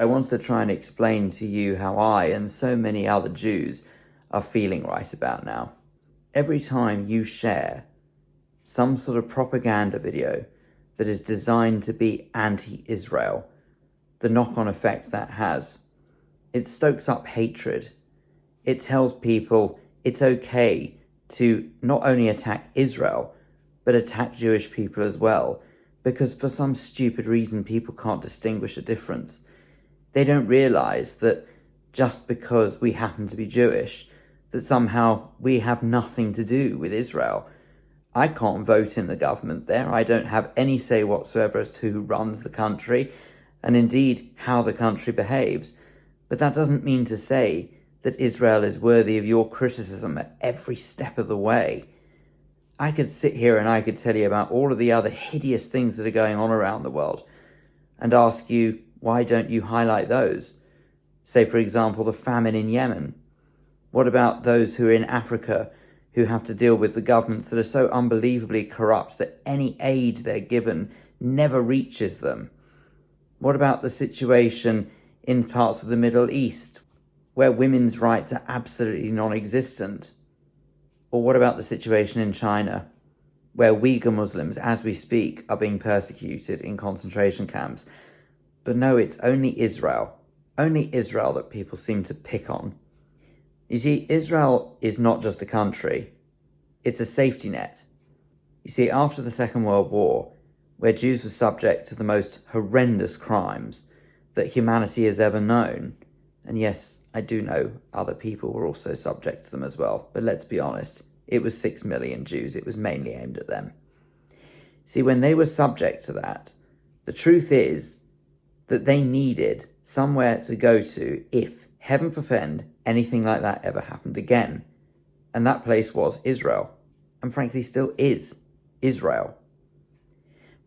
I wanted to try and explain to you how I and so many other Jews are feeling right about now. Every time you share some sort of propaganda video that is designed to be anti-Israel, the knock-on effect that has, it stokes up hatred. It tells people it's okay to not only attack Israel, but attack Jewish people as well, because for some stupid reason people can't distinguish a difference. They don't realise that just because we happen to be Jewish, that somehow we have nothing to do with Israel. I can't vote in the government there. I don't have any say whatsoever as to who runs the country, and indeed how the country behaves. But that doesn't mean to say that Israel is worthy of your criticism at every step of the way. I could sit here and I could tell you about all of the other hideous things that are going on around the world and ask you, why don't you highlight those? Say, for example, the famine in Yemen. What about those who are in Africa who have to deal with the governments that are so unbelievably corrupt that any aid they're given never reaches them? What about the situation in parts of the Middle East where women's rights are absolutely non-existent? Or what about the situation in China where Uyghur Muslims, as we speak, are being persecuted in concentration camps? But no, it's only Israel that people seem to pick on. You see, Israel is not just a country, it's a safety net. You see, after the Second World War, where Jews were subject to the most horrendous crimes that humanity has ever known, and yes, I do know other people were also subject to them as well, but let's be honest, it was 6 million Jews, it was mainly aimed at them. See, when they were subject to that, the truth is that they needed somewhere to go to if, heaven forfend, anything like that ever happened again. And that place was Israel, and frankly still is Israel.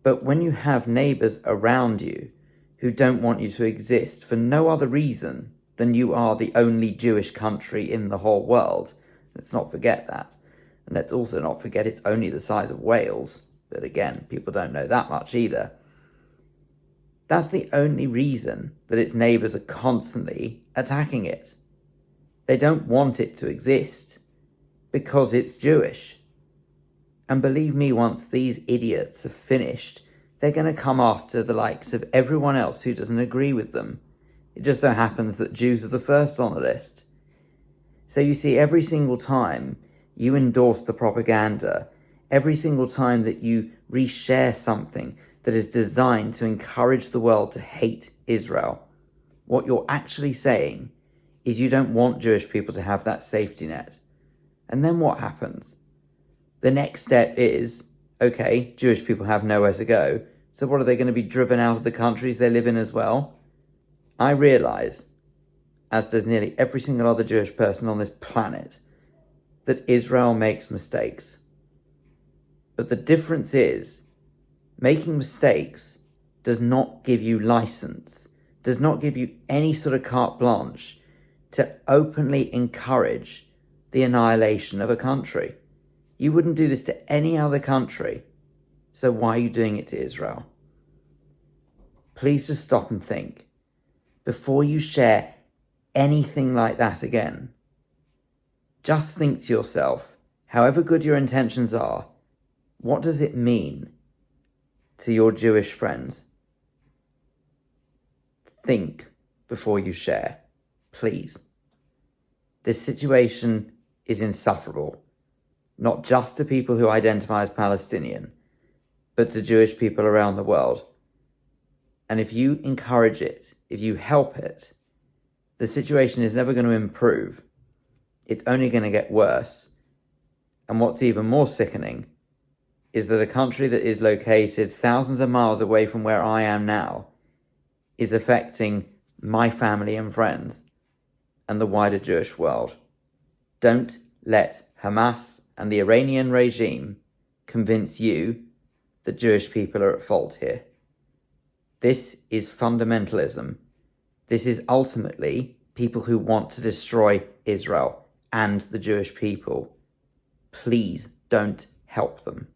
But when you have neighbours around you who don't want you to exist for no other reason than you are the only Jewish country in the whole world, let's not forget that. And let's also not forget it's only the size of Wales, but again, people don't know that much either. That's the only reason that its neighbours are constantly attacking it. They don't want it to exist because it's Jewish. And believe me, once these idiots are finished, they're going to come after the likes of everyone else who doesn't agree with them. It just so happens that Jews are the first on the list. So you see, every single time you endorse the propaganda, every single time that you reshare something that is designed to encourage the world to hate Israel, what you're actually saying is you don't want Jewish people to have that safety net. And then what happens? The next step is, okay, Jewish people have nowhere to go, so what, are they going to be driven out of the countries they live in as well? I realise, as does nearly every single other Jewish person on this planet, that Israel makes mistakes. But the difference is, making mistakes does not give you license, does not give you any sort of carte blanche to openly encourage the annihilation of a country. You wouldn't do this to any other country, so why are you doing it to Israel? Please just stop and think. Before you share anything like that again, just think to yourself, however good your intentions are, what does it mean to your Jewish friends? Think before you share, please. This situation is insufferable, not just to people who identify as Palestinian, but to Jewish people around the world. And if you encourage it, if you help it, the situation is never going to improve. It's only going to get worse. And what's even more sickening is that a country that is located thousands of miles away from where I am now is affecting my family and friends and the wider Jewish world. Don't let Hamas and the Iranian regime convince you that Jewish people are at fault here. This is fundamentalism. This is ultimately people who want to destroy Israel and the Jewish people. Please don't help them.